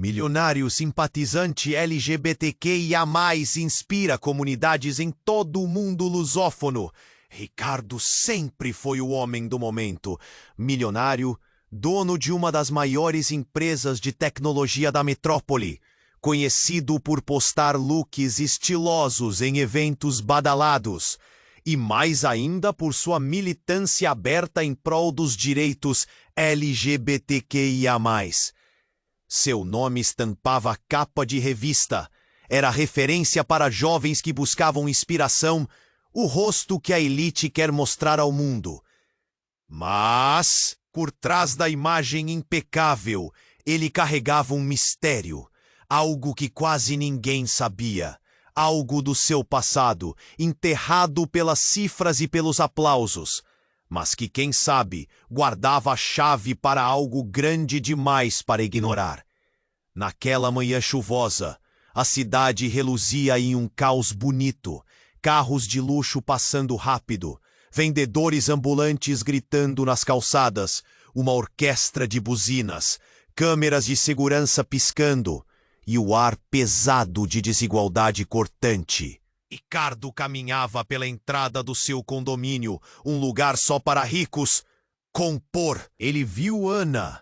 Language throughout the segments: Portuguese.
Milionário simpatizante LGBTQIA+, inspira comunidades em todo o mundo lusófono. Ricardo sempre foi o homem do momento. Milionário, dono de uma das maiores empresas de tecnologia da metrópole. Conhecido por postar looks estilosos em eventos badalados. E mais ainda por sua militância aberta em prol dos direitos LGBTQIA+. Seu nome estampava capa de revista. Era referência para jovens que buscavam inspiração, o rosto que a elite quer mostrar ao mundo. Mas, por trás da imagem impecável, ele carregava um mistério, algo que quase ninguém sabia, algo do seu passado, enterrado pelas cifras e pelos aplausos, mas que, quem sabe, guardava a chave para algo grande demais para ignorar. Naquela manhã chuvosa, a cidade reluzia em um caos bonito, carros de luxo passando rápido, vendedores ambulantes gritando nas calçadas, uma orquestra de buzinas, câmeras de segurança piscando e o ar pesado de desigualdade cortante. Ricardo caminhava pela entrada do seu condomínio, um lugar só para ricos. Compor. Ele viu Ana,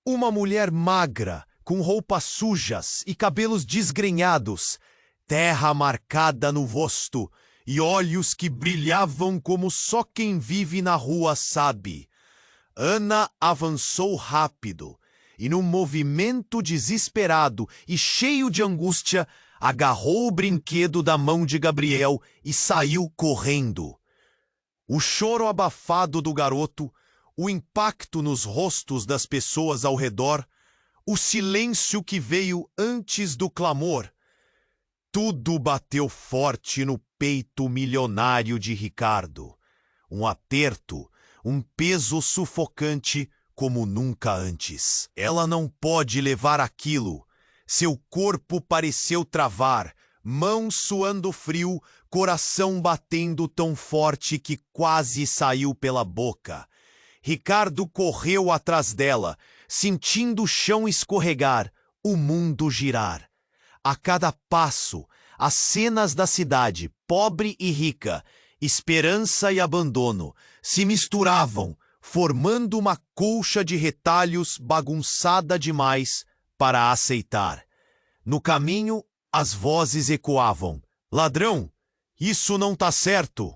uma mulher magra, com roupas sujas e cabelos desgrenhados, terra marcada no rosto e olhos que brilhavam como só quem vive na rua sabe. Ana avançou rápido e, num movimento desesperado e cheio de angústia, agarrou o brinquedo da mão de Gabriel e saiu correndo. O choro abafado do garoto, o impacto nos rostos das pessoas ao redor, o silêncio que veio antes do clamor, tudo bateu forte no peito milionário de Ricardo. Um aperto, um peso sufocante como nunca antes. Ela não pode levar aquilo. Seu corpo pareceu travar, mãos suando frio, coração batendo tão forte que quase saiu pela boca. Ricardo correu atrás dela, sentindo o chão escorregar, o mundo girar. A cada passo, as cenas da cidade, pobre e rica, esperança e abandono, se misturavam, formando uma colcha de retalhos bagunçada demais para aceitar. No caminho, as vozes ecoavam. Ladrão, isso não tá certo.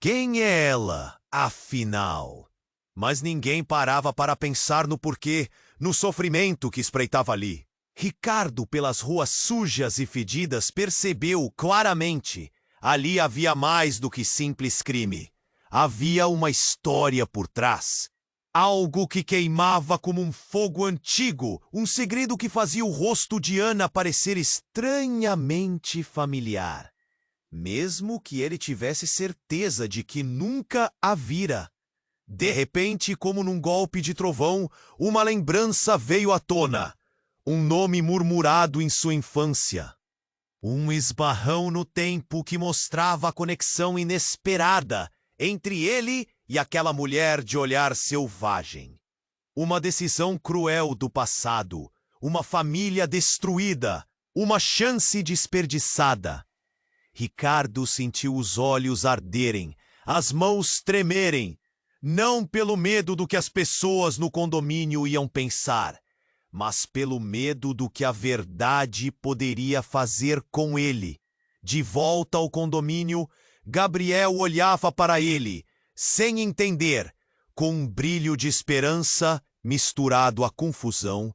Quem é ela, afinal? Mas ninguém parava para pensar no porquê, no sofrimento que espreitava ali. Ricardo, pelas ruas sujas e fedidas, percebeu claramente. Ali havia mais do que simples crime. Havia uma história por trás. Algo que queimava como um fogo antigo, um segredo que fazia o rosto de Ana parecer estranhamente familiar. Mesmo que ele tivesse certeza de que nunca a vira. De repente, como num golpe de trovão, uma lembrança veio à tona. Um nome murmurado em sua infância. Um esbarrão no tempo que mostrava a conexão inesperada entre ele e aquela mulher de olhar selvagem. Uma decisão cruel do passado, uma família destruída, uma chance desperdiçada. Ricardo sentiu os olhos arderem, as mãos tremerem, não pelo medo do que as pessoas no condomínio iam pensar, mas pelo medo do que a verdade poderia fazer com ele. De volta ao condomínio, Gabriel olhava para ele, sem entender, com um brilho de esperança misturado a confusão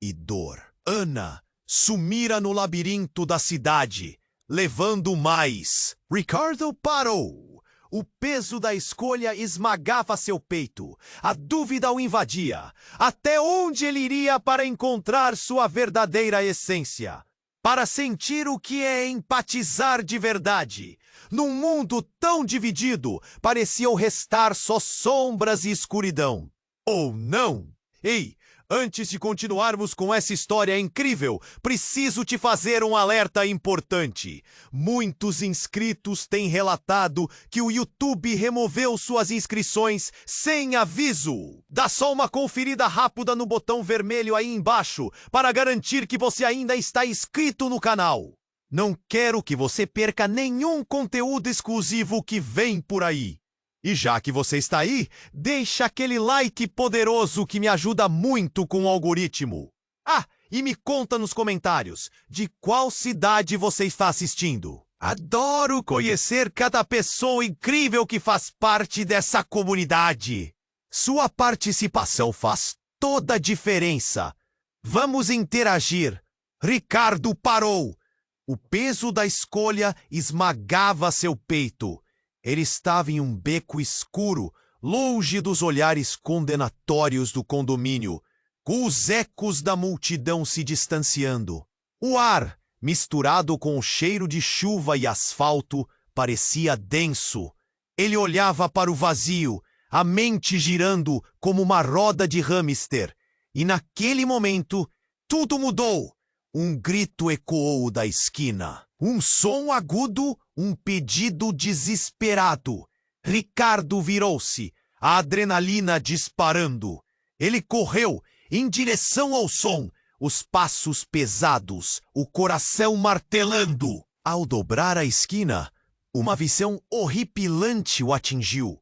e dor. Ana sumira no labirinto da cidade, levando mais. Ricardo parou. O peso da escolha esmagava seu peito. A dúvida o invadia. Até onde ele iria para encontrar sua verdadeira essência? Para sentir o que é empatizar de verdade. Num mundo tão dividido, pareciam restar só sombras e escuridão. Ou não? Ei, Antes de continuarmos com essa história incrível, preciso te fazer um alerta importante. Muitos inscritos têm relatado que o YouTube removeu suas inscrições sem aviso. Dá só uma conferida rápida no botão vermelho aí embaixo para garantir que você ainda está inscrito no canal. Não quero que você perca nenhum conteúdo exclusivo que vem por aí. E já que você está aí, deixa aquele like poderoso que me ajuda muito com o algoritmo. Ah, e me conta nos comentários de qual cidade você está assistindo. Adoro conhecer cada pessoa incrível que faz parte dessa comunidade. Sua participação faz toda a diferença. Vamos interagir. Ricardo parou. O peso da escolha esmagava seu peito. Ele estava em um beco escuro, longe dos olhares condenatórios do condomínio, com os ecos da multidão se distanciando. O ar, misturado com o cheiro de chuva e asfalto, parecia denso. Ele olhava para o vazio, a mente girando como uma roda de hamster. E naquele momento, tudo mudou. Um grito ecoou da esquina. Um som agudo, um pedido desesperado. Ricardo virou-se, a adrenalina disparando. Ele correu em direção ao som, os passos pesados, o coração martelando. Ao dobrar a esquina, uma visão horripilante o atingiu.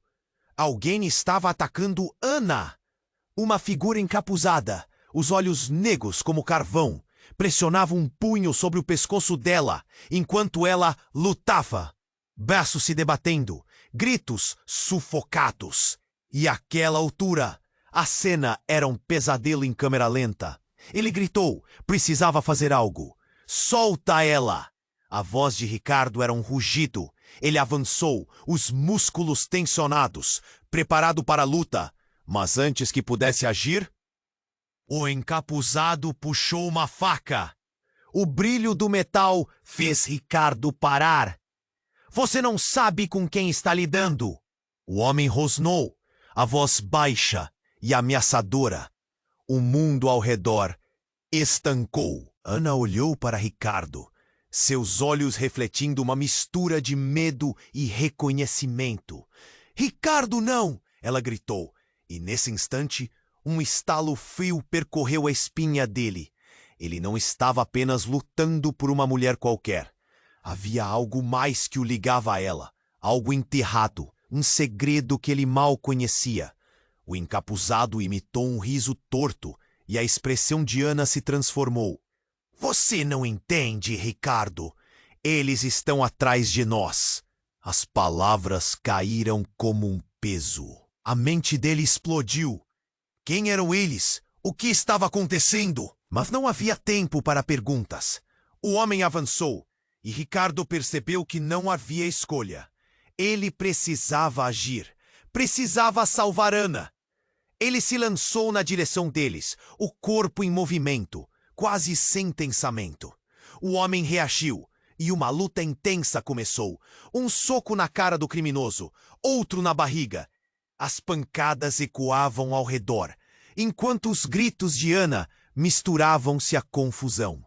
Alguém estava atacando Ana. Uma figura encapuzada, os olhos negros como carvão, pressionava um punho sobre o pescoço dela, enquanto ela lutava. Braços se debatendo, gritos sufocados. E àquela altura, a cena era um pesadelo em câmera lenta. Ele gritou, precisava fazer algo. Solta ela! A voz de Ricardo era um rugido. Ele avançou, os músculos tensionados, preparado para a luta. Mas antes que pudesse agir, o encapuzado puxou uma faca. O brilho do metal fez Ricardo parar. Você não sabe com quem está lidando. O homem rosnou, a voz baixa e ameaçadora. O mundo ao redor estancou. Ana olhou para Ricardo, seus olhos refletindo uma mistura de medo e reconhecimento. Ricardo, não! Ela gritou, e nesse instante, um estalo frio percorreu a espinha dele. Ele não estava apenas lutando por uma mulher qualquer. Havia algo mais que o ligava a ela, algo enterrado, um segredo que ele mal conhecia. O encapuzado imitou um riso torto e a expressão de Ana se transformou. Você não entende, Ricardo. Eles estão atrás de nós. As palavras caíram como um peso. A mente dele explodiu. Quem eram eles? O que estava acontecendo? Mas não havia tempo para perguntas. O homem avançou, e Ricardo percebeu que não havia escolha. Ele precisava agir. Precisava salvar Ana. Ele se lançou na direção deles, o corpo em movimento, quase sem pensamento. O homem reagiu, e uma luta intensa começou. Um soco na cara do criminoso, outro na barriga. As pancadas ecoavam ao redor, enquanto os gritos de Ana misturavam-se à confusão.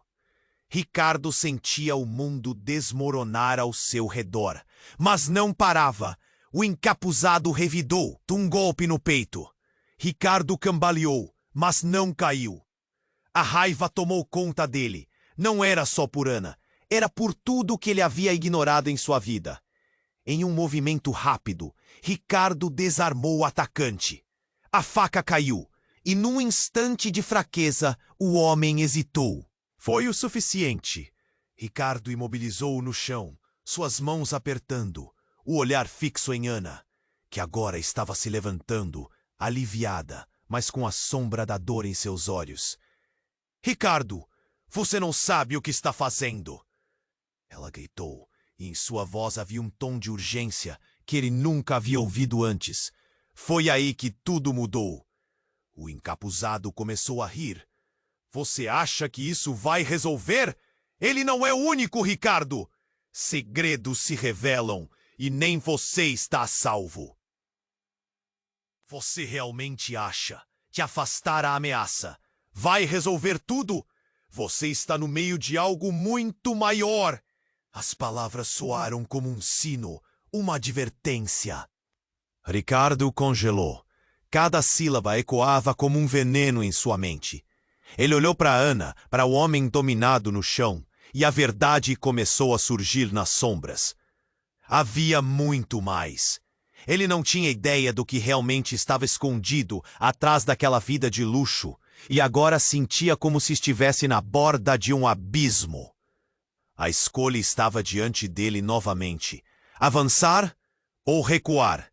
Ricardo sentia o mundo desmoronar ao seu redor, mas não parava. O encapuzado revidou, um golpe no peito. Ricardo cambaleou, mas não caiu. A raiva tomou conta dele. Não era só por Ana, era por tudo que ele havia ignorado em sua vida. Em um movimento rápido, Ricardo desarmou o atacante. A faca caiu, e num instante de fraqueza, o homem hesitou. Foi o suficiente. Ricardo imobilizou-o no chão, suas mãos apertando, o olhar fixo em Ana, que agora estava se levantando, aliviada, mas com a sombra da dor em seus olhos. Ricardo, você não sabe o que está fazendo! Ela gritou, e em sua voz havia um tom de urgência que ele nunca havia ouvido antes. Foi aí que tudo mudou. O encapuzado começou a rir. Você acha que isso vai resolver? Ele não é o único, Ricardo! Segredos se revelam e nem você está a salvo. Você realmente acha que afastar a ameaça, Vai resolver tudo? Você está no meio de algo muito maior. As palavras soaram como um sino, uma advertência. Ricardo congelou. Cada sílaba ecoava como um veneno em sua mente. Ele olhou para Ana, para o homem dominado no chão, e a verdade começou a surgir nas sombras. Havia muito mais. Ele não tinha ideia do que realmente estava escondido atrás daquela vida de luxo, e agora sentia como se estivesse na borda de um abismo. A escolha estava diante dele novamente: avançar ou recuar.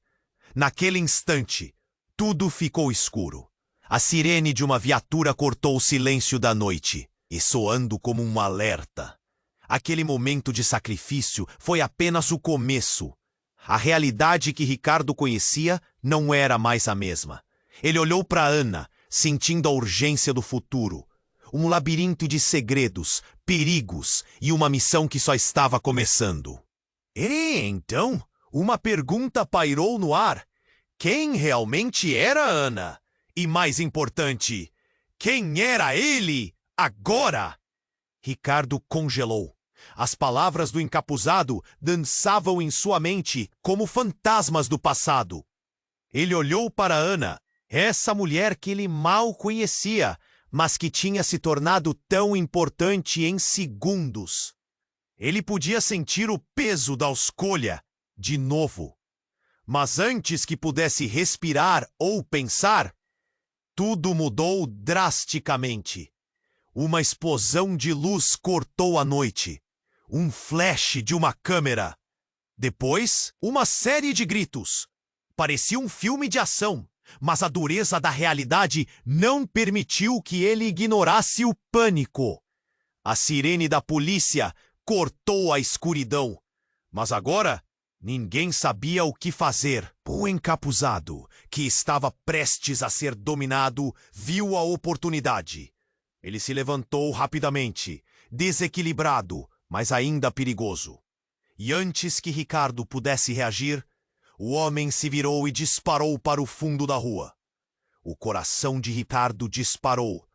Naquele instante, tudo ficou escuro. A sirene de uma viatura cortou o silêncio da noite, e soando como um alerta. Aquele momento de sacrifício foi apenas o começo. A realidade que Ricardo conhecia não era mais a mesma. Ele olhou para Ana, sentindo a urgência do futuro. Um labirinto de segredos, perigos e uma missão que só estava começando. E então, uma pergunta pairou no ar. Quem realmente era Ana? E mais importante, quem era ele agora? Ricardo congelou. As palavras do encapuzado dançavam em sua mente como fantasmas do passado. Ele olhou para Ana, essa mulher que ele mal conhecia, mas que tinha se tornado tão importante em segundos. Ele podia sentir o peso da escolha de novo. Mas antes que pudesse respirar ou pensar, tudo mudou drasticamente. Uma explosão de luz cortou a noite. Um flash de uma câmera. Depois, uma série de gritos. Parecia um filme de ação, mas a dureza da realidade não permitiu que ele ignorasse o pânico. A sirene da polícia cortou a escuridão. Mas agora, ninguém sabia o que fazer. O encapuzado, que estava prestes a ser dominado, viu a oportunidade. Ele se levantou rapidamente, desequilibrado, mas ainda perigoso. E antes que Ricardo pudesse reagir, o homem se virou e disparou para o fundo da rua. O coração de Ricardo disparou.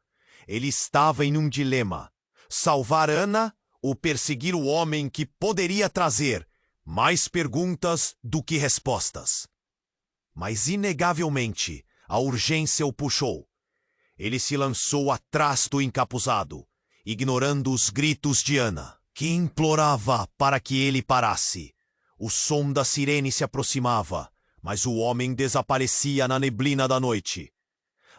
Ele estava em um dilema: salvar Ana ou perseguir o homem que poderia trazer mais perguntas do que respostas. Mas, inegavelmente, a urgência o puxou. Ele se lançou atrás do encapuzado, ignorando os gritos de Ana, que implorava para que ele parasse. O som da sirene se aproximava, mas o homem desaparecia na neblina da noite.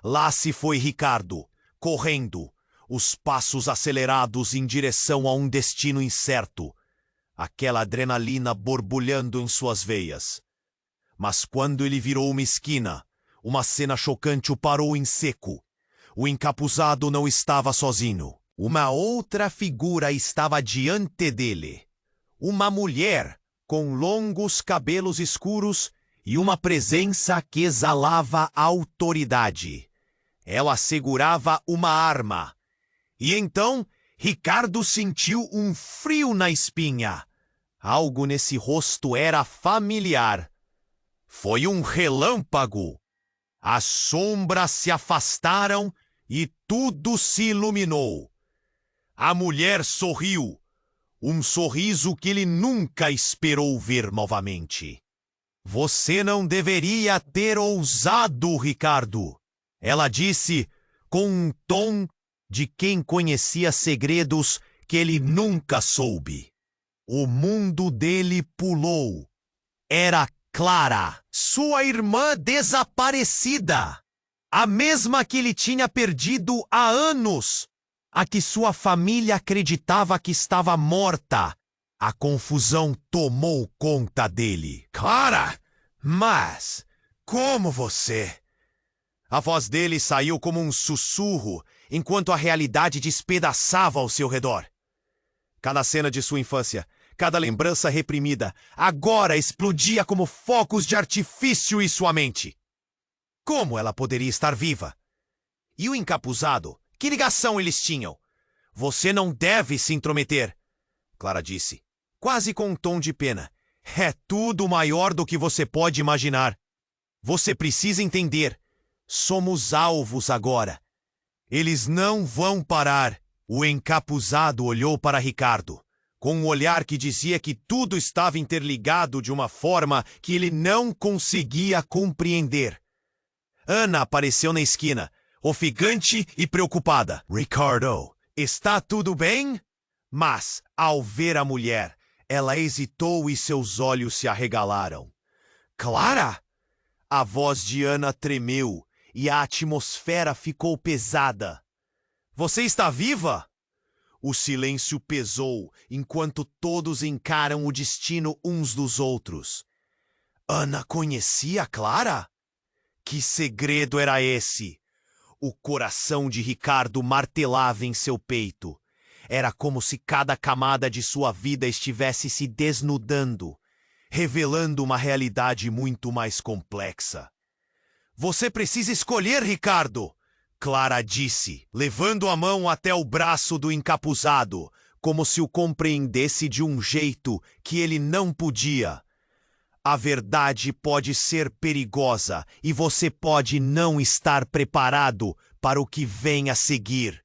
Lá se foi Ricardo, correndo, os passos acelerados em direção a um destino incerto, aquela adrenalina borbulhando em suas veias. Mas quando ele virou uma esquina, uma cena chocante o parou em seco. O encapuzado não estava sozinho. Uma outra figura estava diante dele. Uma mulher com longos cabelos escuros e uma presença que exalava autoridade. Ela segurava uma arma. E então, Ricardo sentiu um frio na espinha. Algo nesse rosto era familiar. Foi um relâmpago. As sombras se afastaram e tudo se iluminou. A mulher sorriu, um sorriso que ele nunca esperou ver novamente. Você não deveria ter ousado, Ricardo. Ela disse com um tom de quem conhecia segredos que ele nunca soube. O mundo dele pulou. Era Clara, sua irmã desaparecida. A mesma que ele tinha perdido há anos. A que sua família acreditava que estava morta. A confusão tomou conta dele. Clara, mas como você? A voz dele saiu como um sussurro, enquanto a realidade despedaçava ao seu redor. Cada cena de sua infância, cada lembrança reprimida, agora explodia como focos de artifício em sua mente. Como ela poderia estar viva? E o encapuzado? Que ligação eles tinham? Você não deve se intrometer, Clara disse, quase com um tom de pena. É tudo maior do que você pode imaginar. Você precisa entender. Somos alvos agora. Eles não vão parar. O encapuzado olhou para Ricardo, com um olhar que dizia que tudo estava interligado de uma forma que ele não conseguia compreender. Ana apareceu na esquina, ofegante e preocupada. Ricardo, está tudo bem? Mas, ao ver a mulher, ela hesitou e seus olhos se arregalaram. Clara! A voz de Ana tremeu e a atmosfera ficou pesada. Você está viva? O silêncio pesou enquanto todos encaram o destino uns dos outros. Ana conhecia Clara? Que segredo era esse? O coração de Ricardo martelava em seu peito. Era como se cada camada de sua vida estivesse se desnudando, revelando uma realidade muito mais complexa. Você precisa escolher, Ricardo, Clara disse, levando a mão até o braço do encapuzado, como se o compreendesse de um jeito que ele não podia. A verdade pode ser perigosa e você pode não estar preparado para o que vem a seguir.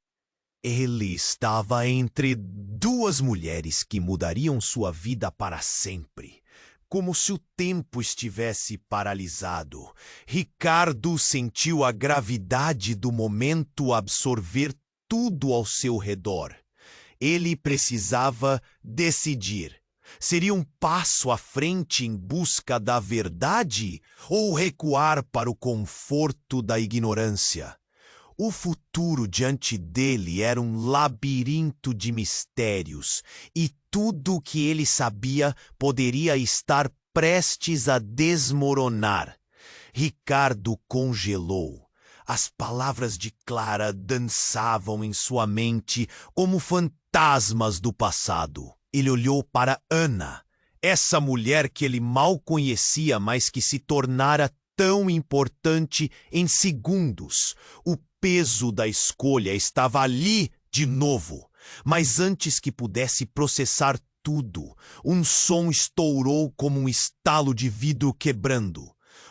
Ele estava entre duas mulheres que mudariam sua vida para sempre. Como se o tempo estivesse paralisado. Ricardo sentiu a gravidade do momento absorver tudo ao seu redor. Ele precisava decidir. Seria um passo à frente em busca da verdade ou recuar para o conforto da ignorância? O futuro diante dele era um labirinto de mistérios e tudo o que ele sabia poderia estar prestes a desmoronar. Ricardo congelou. As palavras de Clara dançavam em sua mente como fantasmas do passado. Ele olhou para Ana, essa mulher que ele mal conhecia, mas que se tornara tão importante em segundos. O peso da escolha estava ali de novo, mas antes que pudesse processar tudo, um som estourou como um estalo de vidro quebrando.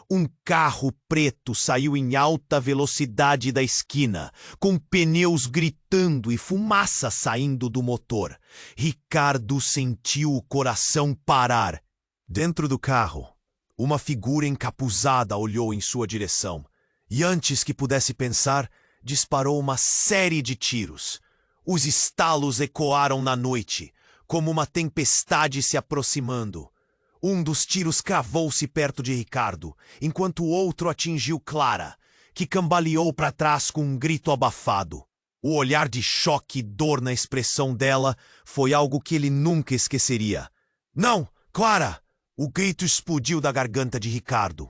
Um carro preto saiu em alta velocidade da esquina, com pneus gritando e fumaça saindo do motor. Ricardo sentiu o coração parar. Dentro do carro, uma figura encapuzada olhou em sua direção e, antes que pudesse pensar, disparou uma série de tiros. Os estalos ecoaram na noite, como uma tempestade se aproximando. Um dos tiros cravou-se perto de Ricardo, enquanto o outro atingiu Clara, que cambaleou para trás com um grito abafado. O olhar de choque e dor na expressão dela foi algo que ele nunca esqueceria. Não, Clara! O grito explodiu da garganta de Ricardo.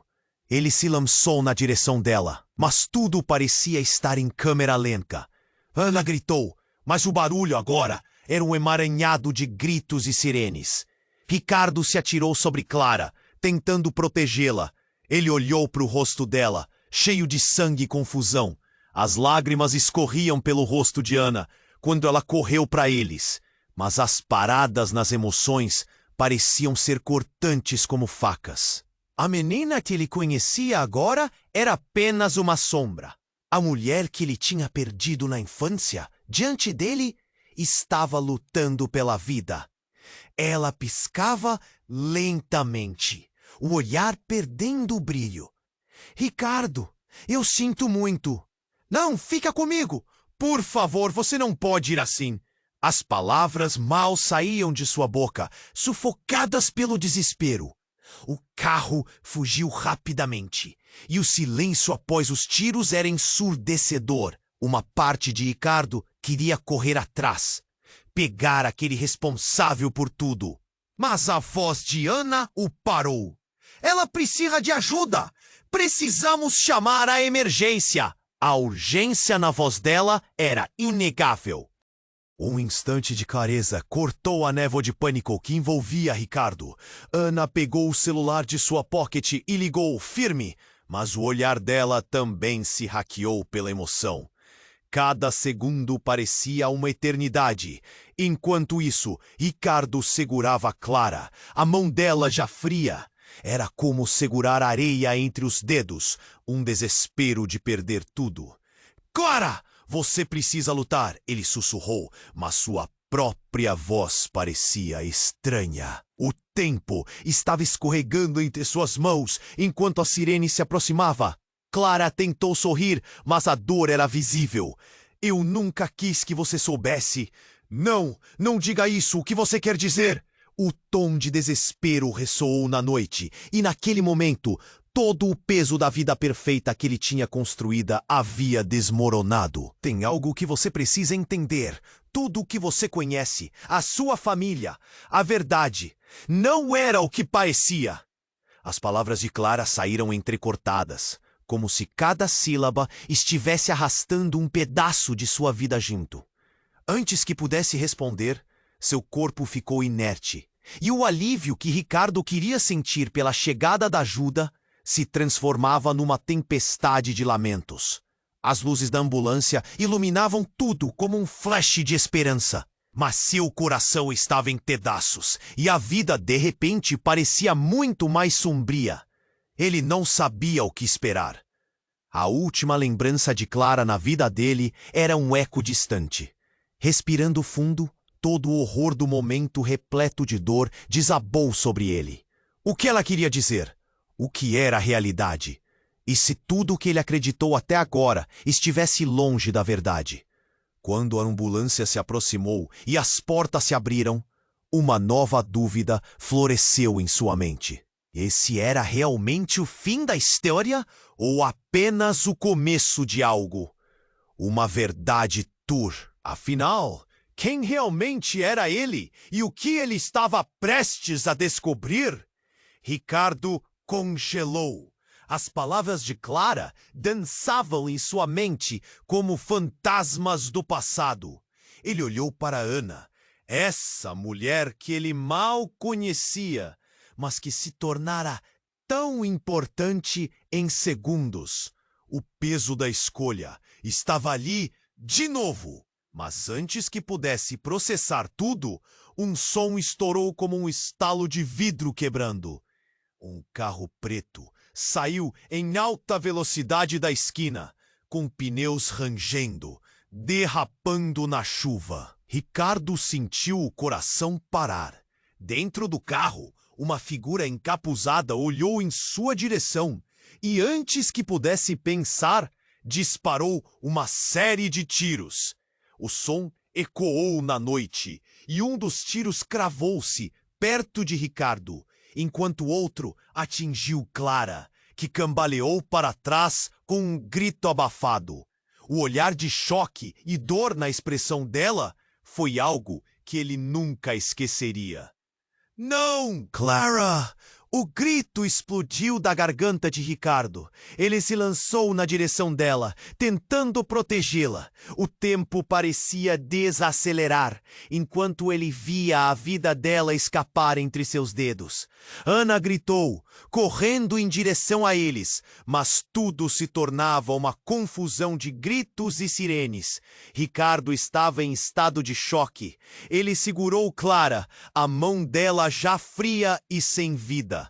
Ele se lançou na direção dela, mas tudo parecia estar em câmera lenta. Ana gritou, mas o barulho agora era um emaranhado de gritos e sirenes. Ricardo se atirou sobre Clara, tentando protegê-la. Ele olhou para o rosto dela, cheio de sangue e confusão. As lágrimas escorriam pelo rosto de Ana quando ela correu para eles, mas as paradas nas emoções pareciam ser cortantes como facas. A menina que ele conhecia agora era apenas uma sombra. A mulher que ele tinha perdido na infância, diante dele, estava lutando pela vida. Ela piscava lentamente, o olhar perdendo o brilho. Ricardo, eu sinto muito. Não, fica comigo. Por favor, você não pode ir assim. As palavras mal saíam de sua boca, sufocadas pelo desespero. O carro fugiu rapidamente, e o silêncio após os tiros era ensurdecedor. Uma parte de Ricardo queria correr atrás, pegar aquele responsável por tudo. Mas a voz de Ana o parou. Ela precisa de ajuda! Precisamos chamar a emergência! A urgência na voz dela era inegável. Um instante de clareza cortou a névoa de pânico que envolvia Ricardo. Ana pegou o celular de sua pocket e ligou firme, mas o olhar dela também se hackeou pela emoção. Cada segundo parecia uma eternidade. Enquanto isso, Ricardo segurava Clara, a mão dela já fria. Era como segurar areia entre os dedos, um desespero de perder tudo. Clara! Você precisa lutar, ele sussurrou, mas sua própria voz parecia estranha. O tempo estava escorregando entre suas mãos enquanto a sirene se aproximava. Clara tentou sorrir, mas a dor era visível. Eu nunca quis que você soubesse. Não, não diga isso, o que você quer dizer? O tom de desespero ressoou na noite, e naquele momento, todo o peso da vida perfeita que ele tinha construída havia desmoronado. Tem algo que você precisa entender. Tudo o que você conhece, a sua família, a verdade, não era o que parecia. As palavras de Clara saíram entrecortadas, como se cada sílaba estivesse arrastando um pedaço de sua vida junto. Antes que pudesse responder, seu corpo ficou inerte, e o alívio que Ricardo queria sentir pela chegada da ajuda se transformava numa tempestade de lamentos. As luzes da ambulância iluminavam tudo como um flash de esperança. Mas seu coração estava em pedaços, e a vida de repente parecia muito mais sombria. Ele não sabia o que esperar. A última lembrança de Clara na vida dele era um eco distante. Respirando fundo, todo o horror do momento repleto de dor desabou sobre ele. O que ela queria dizer? O que era a realidade? E se tudo o que ele acreditou até agora estivesse longe da verdade? Quando a ambulância se aproximou e as portas se abriram, uma nova dúvida floresceu em sua mente. Esse era realmente o fim da história ou apenas o começo de algo? Uma verdade tour. Afinal, quem realmente era ele e o que ele estava prestes a descobrir? Ricardo congelou. As palavras de Clara dançavam em sua mente como fantasmas do passado. Ele olhou para Ana, essa mulher que ele mal conhecia, mas que se tornara tão importante em segundos. O peso da escolha estava ali de novo. Mas antes que pudesse processar tudo, um som estourou como um estalo de vidro quebrando. Um carro preto saiu em alta velocidade da esquina, com pneus rangendo, derrapando na chuva. Ricardo sentiu o coração parar. Dentro do carro, uma figura encapuzada olhou em sua direção e, antes que pudesse pensar, disparou uma série de tiros. O som ecoou na noite e um dos tiros cravou-se perto de Ricardo, enquanto o outro atingiu Clara, que cambaleou para trás com um grito abafado. O olhar de choque e dor na expressão dela foi algo que ele nunca esqueceria. Não, Clara! O grito explodiu da garganta de Ricardo. Ele se lançou na direção dela, tentando protegê-la. O tempo parecia desacelerar, enquanto ele via a vida dela escapar entre seus dedos. Ana gritou, correndo em direção a eles, mas tudo se tornava uma confusão de gritos e sirenes. Ricardo estava em estado de choque. Ele segurou Clara, a mão dela já fria e sem vida.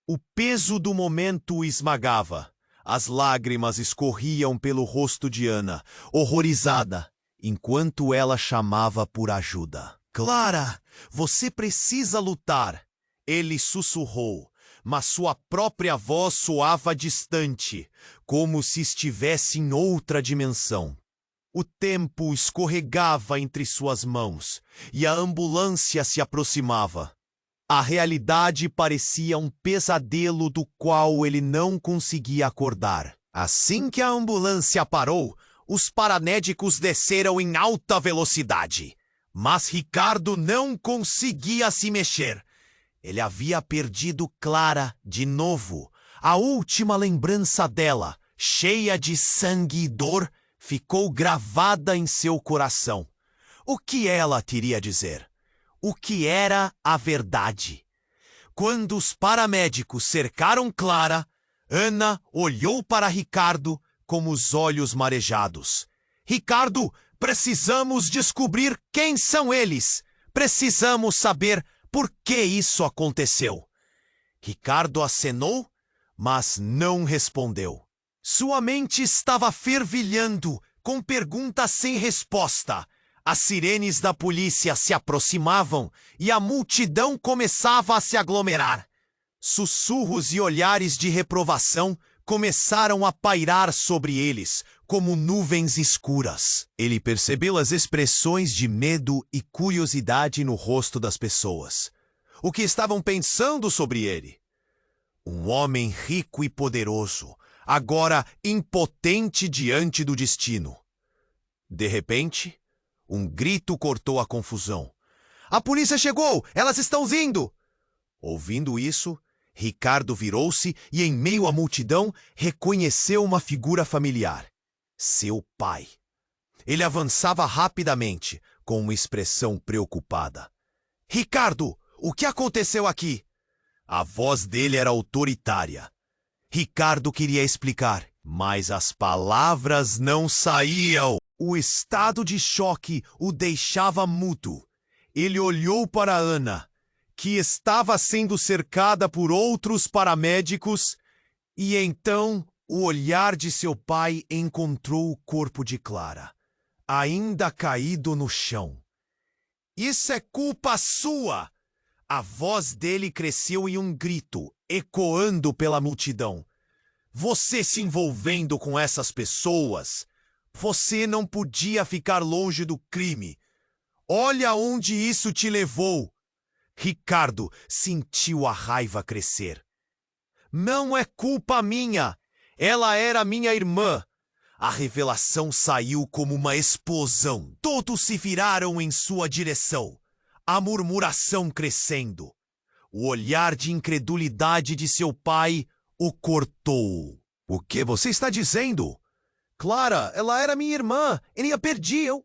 O peso do momento o esmagava. As lágrimas escorriam pelo rosto de Ana, horrorizada, enquanto ela chamava por ajuda. Clara, você precisa lutar. Ele sussurrou, mas sua própria voz soava distante, como se estivesse em outra dimensão. O tempo escorregava entre suas mãos e a ambulância se aproximava. A realidade parecia um pesadelo do qual ele não conseguia acordar. Assim que a ambulância parou, os paramédicos desceram em alta velocidade. Mas Ricardo não conseguia se mexer. Ele havia perdido Clara de novo. A última lembrança dela, cheia de sangue e dor, ficou gravada em seu coração. O que ela teria a dizer? O que era a verdade? Quando os paramédicos cercaram Clara, Ana olhou para Ricardo com os olhos marejados. Ricardo, precisamos descobrir quem são eles. Precisamos saber por que isso aconteceu. Ricardo acenou, mas não respondeu. Sua mente estava fervilhando, com perguntas sem resposta. As sirenes da polícia se aproximavam e a multidão começava a se aglomerar. Sussurros e olhares de reprovação começaram a pairar sobre eles, como nuvens escuras. Ele percebeu as expressões de medo e curiosidade no rosto das pessoas. O que estavam pensando sobre ele? Um homem rico e poderoso, agora impotente diante do destino. De repente, um grito cortou a confusão. "A polícia chegou! Elas estão vindo!" Ouvindo isso, Ricardo virou-se e, em meio à multidão, reconheceu uma figura familiar. Seu pai. Ele avançava rapidamente, com uma expressão preocupada. "Ricardo, o que aconteceu aqui?" A voz dele era autoritária. Ricardo queria explicar, mas as palavras não saíam. O estado de choque o deixava mudo. Ele olhou para Ana, que estava sendo cercada por outros paramédicos, e então o olhar de seu pai encontrou o corpo de Clara, ainda caído no chão. "Isso é culpa sua!" A voz dele cresceu em um grito, ecoando pela multidão. "Você se envolvendo com essas pessoas? Você não podia ficar longe do crime. Olha onde isso te levou." Ricardo sentiu a raiva crescer. "Não é culpa minha. Ela era minha irmã." A revelação saiu como uma explosão. Todos se viraram em sua direção. A murmuração crescendo. O olhar de incredulidade de seu pai o cortou. "O que você está dizendo?" "Clara, ela era minha irmã. Ele a perdi. Eu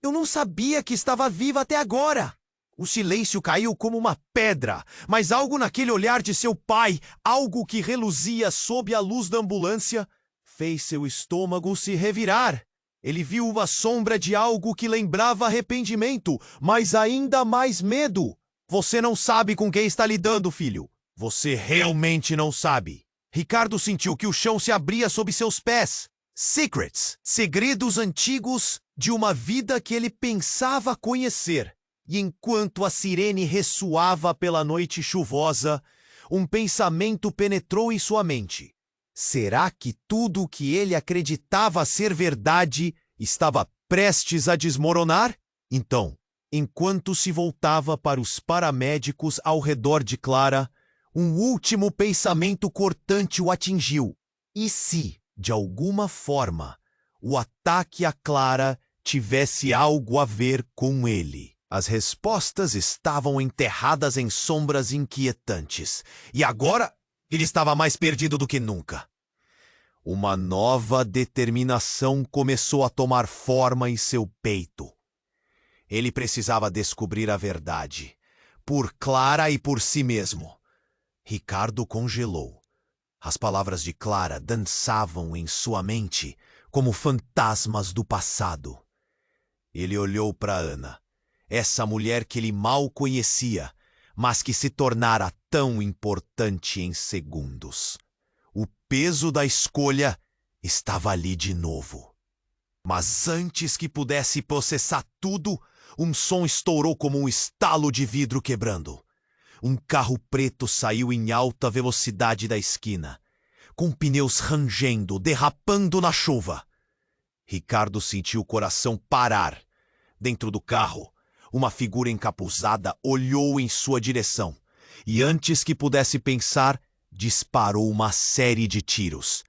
não sabia que estava viva até agora." O silêncio caiu como uma pedra, mas algo naquele olhar de seu pai, algo que reluzia sob a luz da ambulância, fez seu estômago se revirar. Ele viu uma sombra de algo que lembrava arrependimento, mas ainda mais medo. "Você não sabe com quem está lidando, filho. Você realmente não sabe." Ricardo sentiu que o chão se abria sob seus pés. Secrets, segredos antigos de uma vida que ele pensava conhecer. E enquanto a sirene ressoava pela noite chuvosa, um pensamento penetrou em sua mente. Será que tudo o que ele acreditava ser verdade estava prestes a desmoronar? Então, enquanto se voltava para os paramédicos ao redor de Clara, um último pensamento cortante o atingiu. E se, de alguma forma, o ataque a Clara tivesse algo a ver com ele? As respostas estavam enterradas em sombras inquietantes. E agora, ele estava mais perdido do que nunca. Uma nova determinação começou a tomar forma em seu peito. Ele precisava descobrir a verdade, por Clara e por si mesmo. Ricardo congelou. As palavras de Clara dançavam em sua mente como fantasmas do passado. Ele olhou para Ana. Essa mulher que ele mal conhecia, mas que se tornara tão importante em segundos. O peso da escolha estava ali de novo. Mas antes que pudesse processar tudo, um som estourou como um estalo de vidro quebrando. Um carro preto saiu em alta velocidade da esquina, com pneus rangendo, derrapando na chuva. Ricardo sentiu o coração parar. Dentro do carro, uma figura encapuzada olhou em sua direção e, antes que pudesse pensar, disparou uma série de tiros.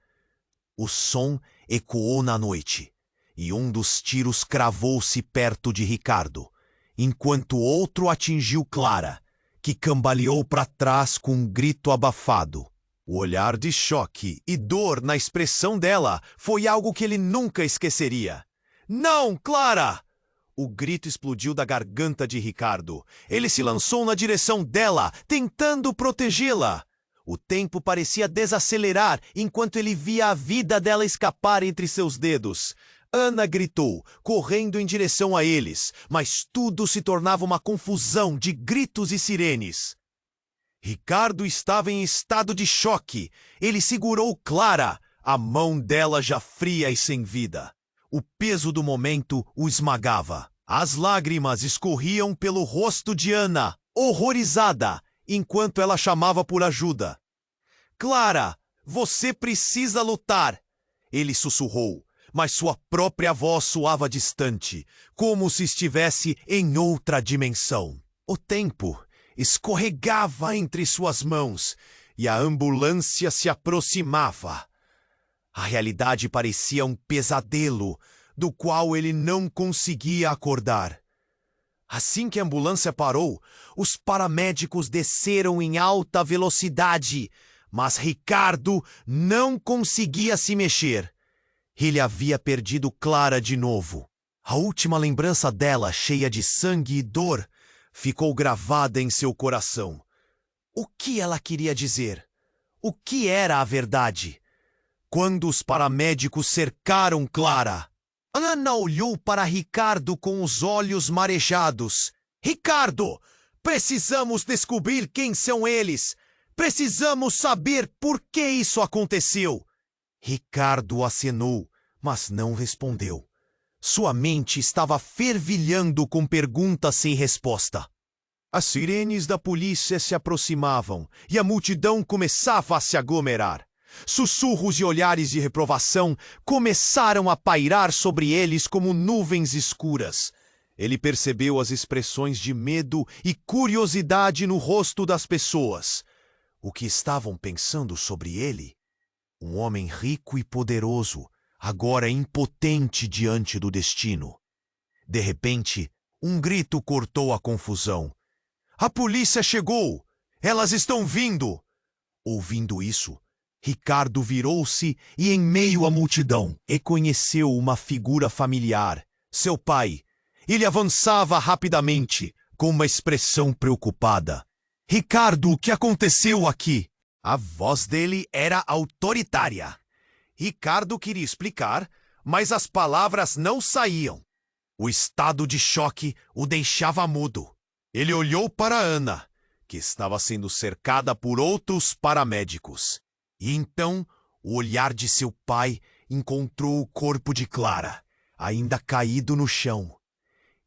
O som ecoou na noite e um dos tiros cravou-se perto de Ricardo, enquanto outro atingiu Clara, que cambaleou para trás com um grito abafado. O olhar de choque e dor na expressão dela foi algo que ele nunca esqueceria. "Não, Clara!" O grito explodiu da garganta de Ricardo. Ele se lançou na direção dela, tentando protegê-la. O tempo parecia desacelerar enquanto ele via a vida dela escapar entre seus dedos. Ana gritou, correndo em direção a eles, mas tudo se tornava uma confusão de gritos e sirenes. Ricardo estava em estado de choque. Ele segurou Clara, a mão dela já fria e sem vida. O peso do momento o esmagava. As lágrimas escorriam pelo rosto de Ana, horrorizada, enquanto ela chamava por ajuda. Clara, você precisa lutar, ele sussurrou, mas sua própria voz soava distante, como se estivesse em outra dimensão. O tempo escorregava entre suas mãos e a ambulância se aproximava. A realidade parecia um pesadelo do qual ele não conseguia acordar. Assim que a ambulância parou, os paramédicos desceram em alta velocidade, mas Ricardo não conseguia se mexer. Ele havia perdido Clara de novo. A última lembrança dela, cheia de sangue e dor, ficou gravada em seu coração. O que ela queria dizer? O que era a verdade? Quando os paramédicos cercaram Clara, Ana olhou para Ricardo com os olhos marejados. Ricardo, precisamos descobrir quem são eles. Precisamos saber por que isso aconteceu. Ricardo acenou, mas não respondeu. Sua mente estava fervilhando com perguntas sem resposta. As sirenes da polícia se aproximavam e a multidão começava a se aglomerar. Sussurros e olhares de reprovação começaram a pairar sobre eles como nuvens escuras. Ele percebeu as expressões de medo e curiosidade no rosto das pessoas. O que estavam pensando sobre ele? Um homem rico e poderoso, agora impotente diante do destino. De repente, um grito cortou a confusão. A polícia chegou! Elas estão vindo! Ouvindo isso, Ricardo virou-se e, em meio à multidão, reconheceu uma figura familiar, seu pai. Ele avançava rapidamente, com uma expressão preocupada. Ricardo, o que aconteceu aqui? A voz dele era autoritária. Ricardo queria explicar, mas as palavras não saíam. O estado de choque o deixava mudo. Ele olhou para Ana, que estava sendo cercada por outros paramédicos. E então, o olhar de seu pai encontrou o corpo de Clara, ainda caído no chão.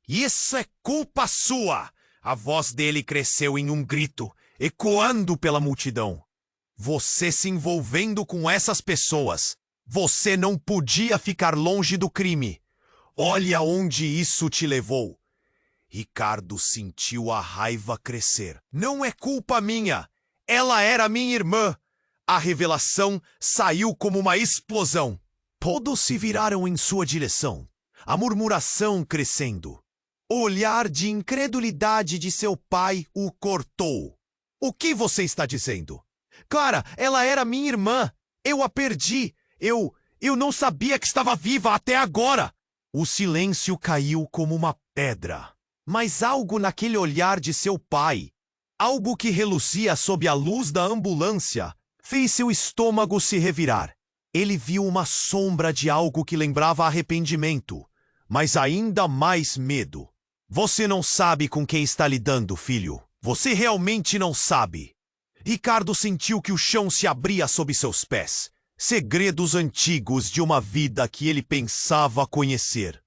Isso é culpa sua! A voz dele cresceu em um grito, ecoando pela multidão. Você se envolvendo com essas pessoas. Você não podia ficar longe do crime. Olha onde isso te levou. Ricardo sentiu a raiva crescer. Não é culpa minha. Ela era minha irmã. A revelação saiu como uma explosão. Todos se viraram em sua direção, a murmuração crescendo. O olhar de incredulidade de seu pai o cortou. O que você está dizendo? Clara, ela era minha irmã. Eu a perdi. Eu não sabia que estava viva até agora. O silêncio caiu como uma pedra. Mas algo naquele olhar de seu pai, algo que reluzia sob a luz da ambulância, fez seu estômago se revirar. Ele viu uma sombra de algo que lembrava arrependimento, mas ainda mais medo. Você não sabe com quem está lidando, filho. Você realmente não sabe. Ricardo sentiu que o chão se abria sob seus pés. Segredos antigos de uma vida que ele pensava conhecer.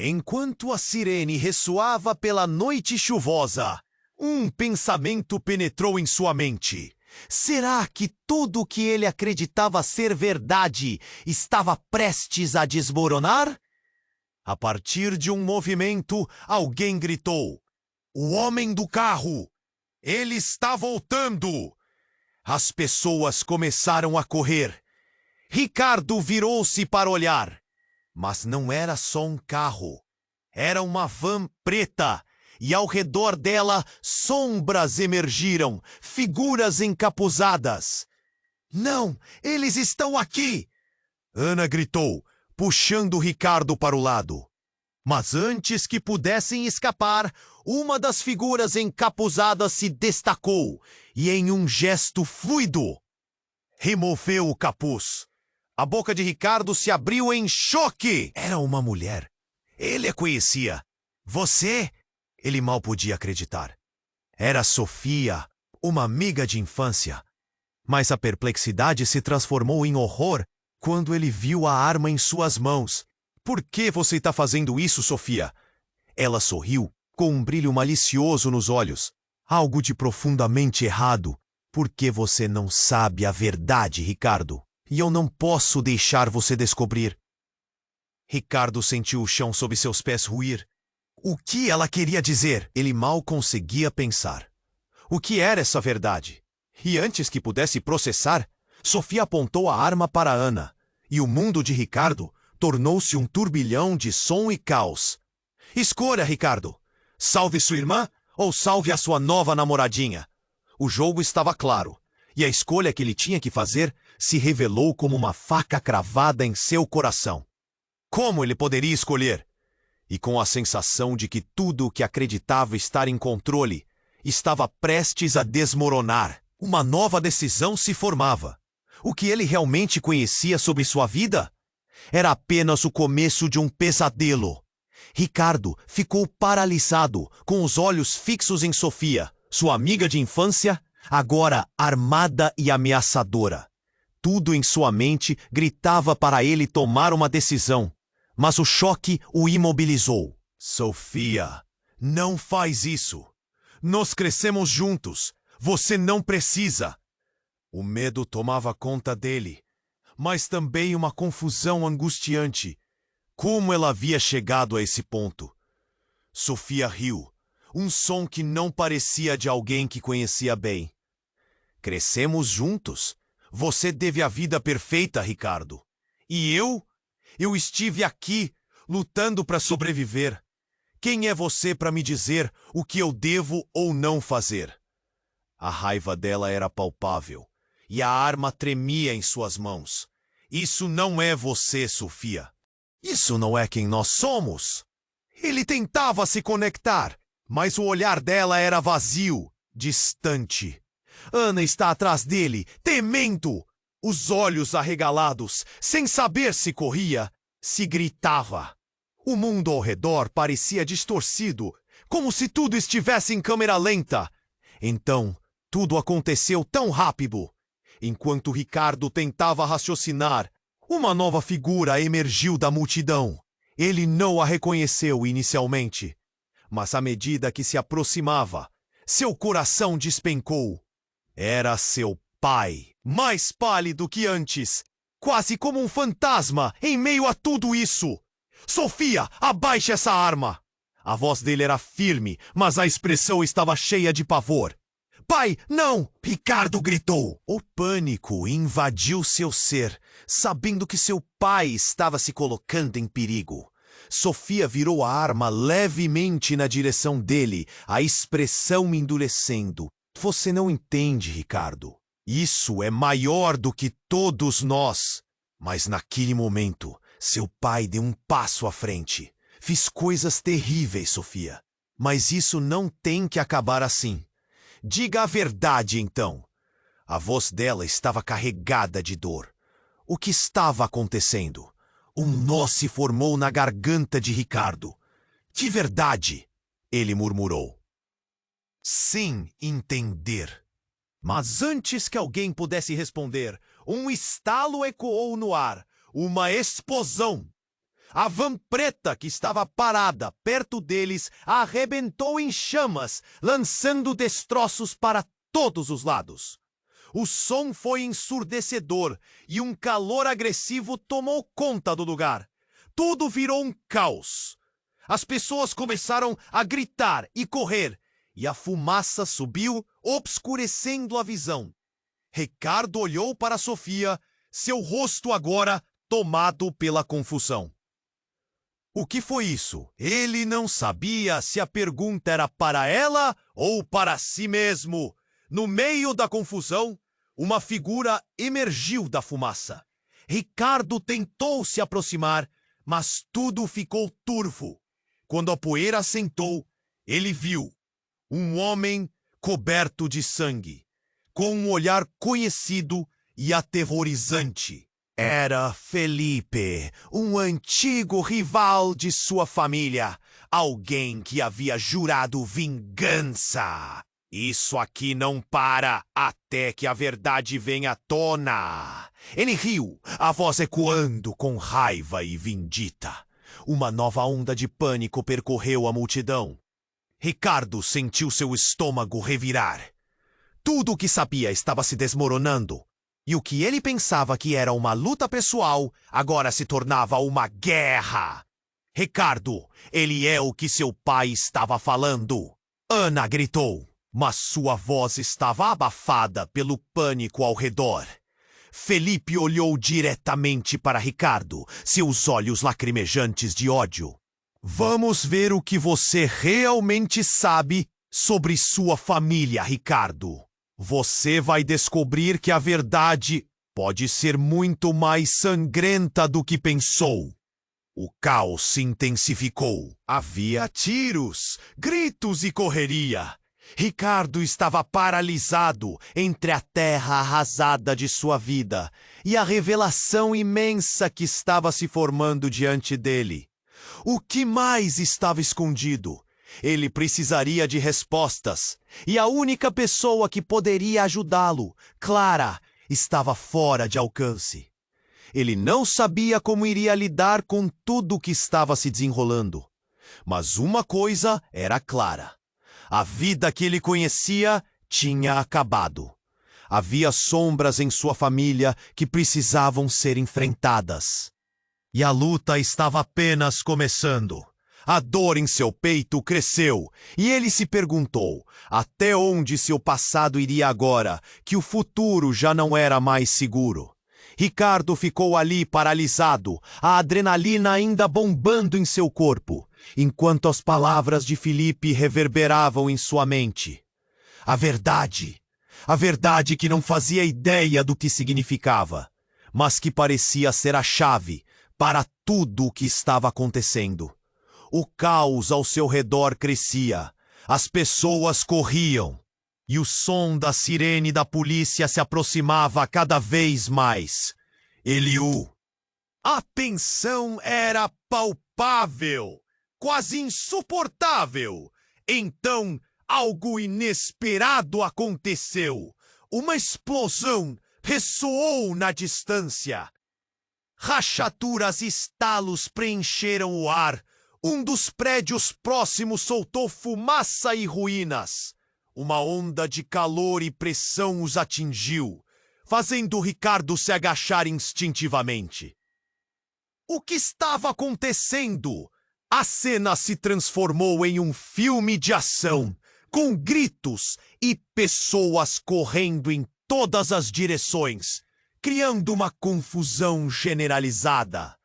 Enquanto a sirene ressoava pela noite chuvosa, um pensamento penetrou em sua mente. Será que tudo o que ele acreditava ser verdade estava prestes a desmoronar? A partir de um movimento, alguém gritou: "O homem do carro! Ele está voltando!" As pessoas começaram a correr. Ricardo virou-se para olhar. Mas não era só um carro. Era uma van preta. E ao redor dela, sombras emergiram, figuras encapuzadas. "Não, eles estão aqui!" Ana gritou, puxando Ricardo para o lado. Mas antes que pudessem escapar, uma das figuras encapuzadas se destacou e, em um gesto fluido, removeu o capuz. A boca de Ricardo se abriu em choque. Era uma mulher. Ele a conhecia. "Você?" Ele mal podia acreditar. Era Sofia, uma amiga de infância. Mas a perplexidade se transformou em horror quando ele viu a arma em suas mãos. Por que você está fazendo isso, Sofia? Ela sorriu, com um brilho malicioso nos olhos. Algo de profundamente errado. Porque você não sabe a verdade, Ricardo. E eu não posso deixar você descobrir. Ricardo sentiu o chão sob seus pés ruir. O que ela queria dizer? Ele mal conseguia pensar. O que era essa verdade? E antes que pudesse processar, Sofia apontou a arma para Ana. E o mundo de Ricardo tornou-se um turbilhão de som e caos. Escolha, Ricardo. Salve sua irmã ou salve a sua nova namoradinha? O jogo estava claro, e a escolha que ele tinha que fazer se revelou como uma faca cravada em seu coração. Como ele poderia escolher? E com a sensação de que tudo o que acreditava estar em controle estava prestes a desmoronar, uma nova decisão se formava. O que ele realmente conhecia sobre sua vida? Era apenas o começo de um pesadelo. Ricardo ficou paralisado, com os olhos fixos em Sofia, sua amiga de infância, agora armada e ameaçadora. Tudo em sua mente gritava para ele tomar uma decisão, mas o choque o imobilizou. Sofia, não faz isso. Nós crescemos juntos. Você não precisa. O medo tomava conta dele, mas também uma confusão angustiante. Como ela havia chegado a esse ponto? Sofia riu, um som que não parecia de alguém que conhecia bem. Crescemos juntos. Você teve a vida perfeita, Ricardo. E eu? Eu estive aqui, lutando para sobreviver. Quem é você para me dizer o que eu devo ou não fazer? A raiva dela era palpável, e a arma tremia em suas mãos. Isso não é você, Sofia. Isso não é quem nós somos. Ele tentava se conectar, mas o olhar dela era vazio, distante. Ana está atrás dele, temendo. Os olhos arregalados, sem saber se corria, se gritava. O mundo ao redor parecia distorcido, como se tudo estivesse em câmera lenta. Então, tudo aconteceu tão rápido. Enquanto Ricardo tentava raciocinar, uma nova figura emergiu da multidão. Ele não a reconheceu inicialmente, mas à medida que se aproximava, seu coração despencou. Era seu pai, mais pálido que antes, quase como um fantasma em meio a tudo isso. Sofia, abaixe essa arma! A voz dele era firme, mas a expressão estava cheia de pavor. Pai, não! Ricardo gritou. O pânico invadiu seu ser, sabendo que seu pai estava se colocando em perigo. Sofia virou a arma levemente na direção dele, a expressão endurecendo. Você não entende, Ricardo. Isso é maior do que todos nós. Mas naquele momento, seu pai deu um passo à frente. Fiz coisas terríveis, Sofia. Mas isso não tem que acabar assim. Diga a verdade, então. A voz dela estava carregada de dor. O que estava acontecendo? Um nó se formou na garganta de Ricardo. De verdade, ele murmurou. Sem entender. Mas antes que alguém pudesse responder, um estalo ecoou no ar. Uma explosão. A van preta que estava parada perto deles arrebentou em chamas, lançando destroços para todos os lados. O som foi ensurdecedor e um calor agressivo tomou conta do lugar. Tudo virou um caos. As pessoas começaram a gritar e correr, e a fumaça subiu, obscurecendo a visão. Ricardo olhou para Sofia, seu rosto agora tomado pela confusão. O que foi isso? Ele não sabia se a pergunta era para ela ou para si mesmo. No meio da confusão, uma figura emergiu da fumaça. Ricardo tentou se aproximar, mas tudo ficou turvo. Quando a poeira assentou, ele viu um homem coberto de sangue, com um olhar conhecido e aterrorizante. Era Felipe, um antigo rival de sua família, alguém que havia jurado vingança. Isso aqui não para até que a verdade venha à tona. Ele riu, a voz ecoando com raiva e vindita. Uma nova onda de pânico percorreu a multidão. Ricardo sentiu seu estômago revirar. Tudo o que sabia estava se desmoronando. E o que ele pensava que era uma luta pessoal, agora se tornava uma guerra. Ricardo, ele é o que seu pai estava falando. Ana gritou, mas sua voz estava abafada pelo pânico ao redor. Felipe olhou diretamente para Ricardo, seus olhos lacrimejantes de ódio. Vamos ver o que você realmente sabe sobre sua família, Ricardo. Você vai descobrir que a verdade pode ser muito mais sangrenta do que pensou. O caos se intensificou. Havia tiros, gritos e correria. Ricardo estava paralisado entre a terra arrasada de sua vida e a revelação imensa que estava se formando diante dele. O que mais estava escondido? Ele precisaria de respostas, e a única pessoa que poderia ajudá-lo, Clara, estava fora de alcance. Ele não sabia como iria lidar com tudo o que estava se desenrolando. Mas uma coisa era clara. A vida que ele conhecia tinha acabado. Havia sombras em sua família que precisavam ser enfrentadas. E a luta estava apenas começando. A dor em seu peito cresceu, e ele se perguntou até onde seu passado iria agora, que o futuro já não era mais seguro. Ricardo ficou ali paralisado, a adrenalina ainda bombando em seu corpo, enquanto as palavras de Felipe reverberavam em sua mente. A verdade que não fazia ideia do que significava, mas que parecia ser a chave para tudo o que estava acontecendo. O caos ao seu redor crescia, as pessoas corriam, e o som da sirene da polícia se aproximava cada vez mais. Eliú. A tensão era palpável, quase insuportável. Então, algo inesperado aconteceu. Uma explosão ressoou na distância. Rachaduras e estalos preencheram o ar. Um dos prédios próximos soltou fumaça e ruínas. Uma onda de calor e pressão os atingiu, fazendo Ricardo se agachar instintivamente. O que estava acontecendo? A cena se transformou em um filme de ação, com gritos e pessoas correndo em todas as direções, criando uma confusão generalizada.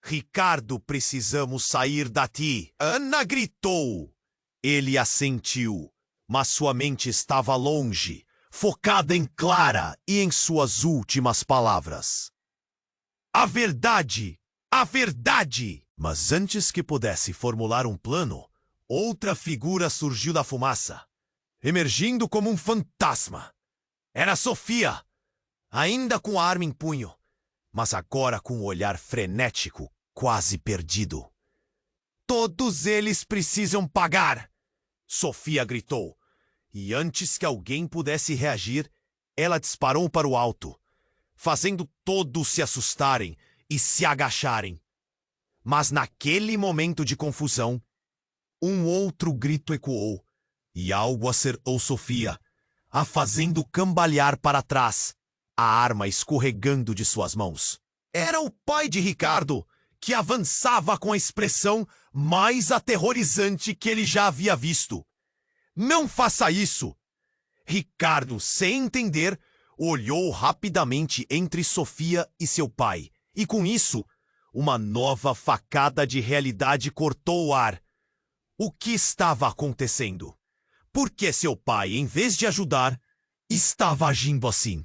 Ricardo, precisamos sair daqui. Ana gritou. Ele assentiu, mas sua mente estava longe, focada em Clara e em suas últimas palavras. A verdade! A verdade! Mas antes que pudesse formular um plano, outra figura surgiu da fumaça, emergindo como um fantasma. Era Sofia, ainda com a arma em punho, mas agora com um olhar frenético, quase perdido. Todos eles precisam pagar! Sofia gritou, e antes que alguém pudesse reagir, ela disparou para o alto, fazendo todos se assustarem e se agacharem. Mas naquele momento de confusão, um outro grito ecoou, e algo acertou Sofia, a fazendo cambalear para trás, a arma escorregando de suas mãos. Era o pai de Ricardo, que avançava com a expressão mais aterrorizante que ele já havia visto. Não faça isso! Ricardo, sem entender, olhou rapidamente entre Sofia e seu pai, e com isso, uma nova facada de realidade cortou o ar. O que estava acontecendo? Por que seu pai, em vez de ajudar, estava agindo assim?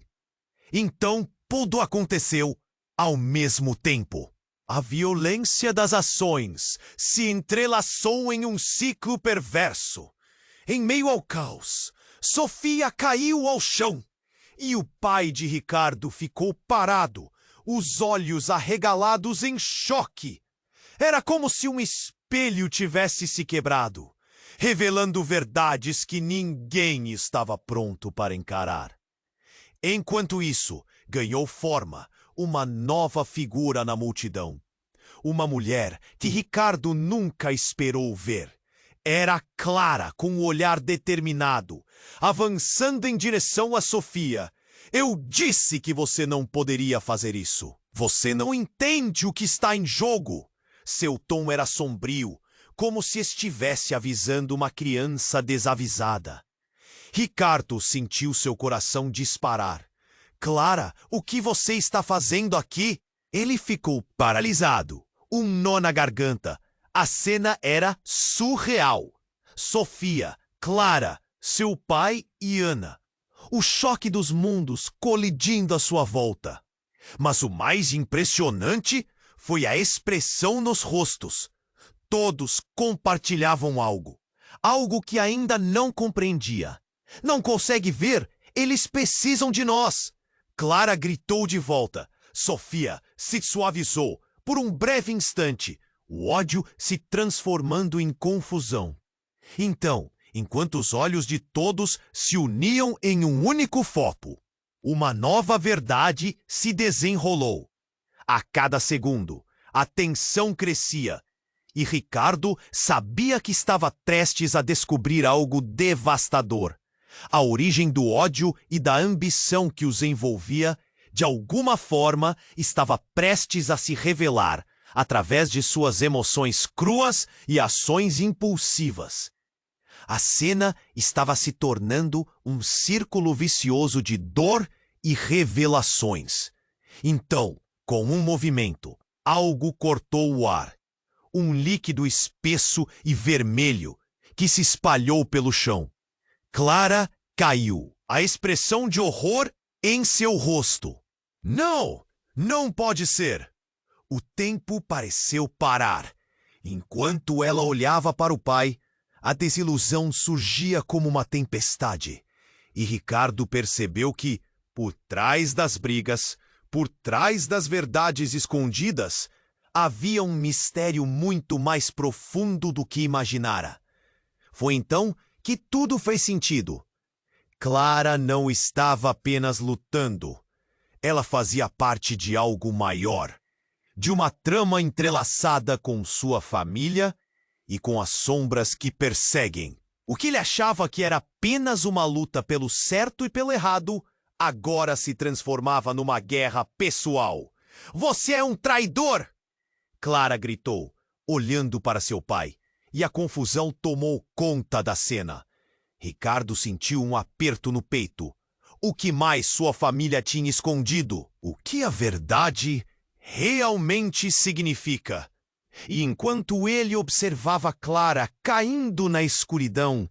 Então, tudo aconteceu ao mesmo tempo. A violência das ações se entrelaçou em um ciclo perverso. Em meio ao caos, Sofia caiu ao chão e o pai de Ricardo ficou parado, os olhos arregalados em choque. Era como se um espelho tivesse se quebrado, revelando verdades que ninguém estava pronto para encarar. Enquanto isso, ganhou forma uma nova figura na multidão. uma mulher que Ricardo nunca esperou ver. Era Clara com o olhar determinado, avançando em direção a Sofia. Eu disse que você não poderia fazer isso. Você não entende o que está em jogo. Seu tom era sombrio, como se estivesse avisando uma criança desavisada. Ricardo sentiu seu coração disparar. Clara, o que você está fazendo aqui? Ele ficou paralisado, um nó na garganta. A cena era surreal. Sofia, Clara, seu pai e Ana. O choque dos mundos colidindo à sua volta. Mas o mais impressionante foi a expressão nos rostos. Todos compartilhavam algo. Algo que ainda não compreendia. Não consegue ver? Eles precisam de nós. Clara gritou de volta. Sofia se suavizou por um breve instante, o ódio se transformando em confusão. Então, enquanto os olhos de todos se uniam em um único foco, uma nova verdade se desenrolou. A cada segundo, a tensão crescia, e Ricardo sabia que estava prestes a descobrir algo devastador. A origem do ódio e da ambição que os envolvia, de alguma forma, estava prestes a se revelar através de suas emoções cruas e ações impulsivas. A cena estava se tornando um círculo vicioso de dor e revelações. Então, com um movimento, algo cortou o ar. Um líquido espesso e vermelho que se espalhou pelo chão. Clara caiu, a expressão de horror em seu rosto. Não! Não pode ser! O tempo pareceu parar. Enquanto ela olhava para o pai, a desilusão surgia como uma tempestade. E Ricardo percebeu que, por trás das brigas, por trás das verdades escondidas, havia um mistério muito mais profundo do que imaginara. Foi então que tudo fez sentido. Clara não estava apenas lutando. Ela fazia parte de algo maior, de uma trama entrelaçada com sua família e com as sombras que perseguem. O que ele achava que era apenas uma luta pelo certo e pelo errado, agora se transformava numa guerra pessoal. Você é um traidor! Clara gritou, olhando para seu pai, e a confusão tomou conta da cena. Ricardo sentiu um aperto no peito. O que mais sua família tinha escondido? O que a verdade realmente significa? E enquanto ele observava Clara caindo na escuridão,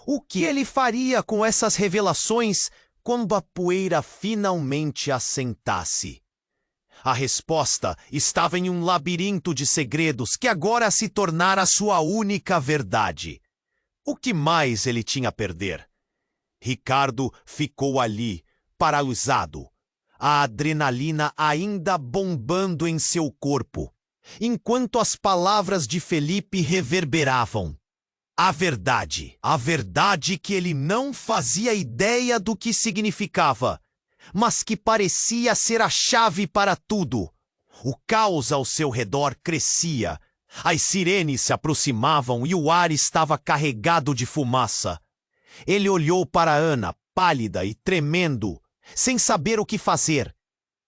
o que ele faria com essas revelações quando a poeira finalmente assentasse? A resposta estava em um labirinto de segredos que agora se tornara sua única verdade. O que mais ele tinha a perder? Ricardo ficou ali, paralisado, a adrenalina ainda bombando em seu corpo, enquanto as palavras de Felipe reverberavam. A verdade que ele não fazia ideia do que significava, mas que parecia ser a chave para tudo. O caos ao seu redor crescia, as sirenes se aproximavam e o ar estava carregado de fumaça. Ele olhou para Ana, pálida e tremendo, sem saber o que fazer.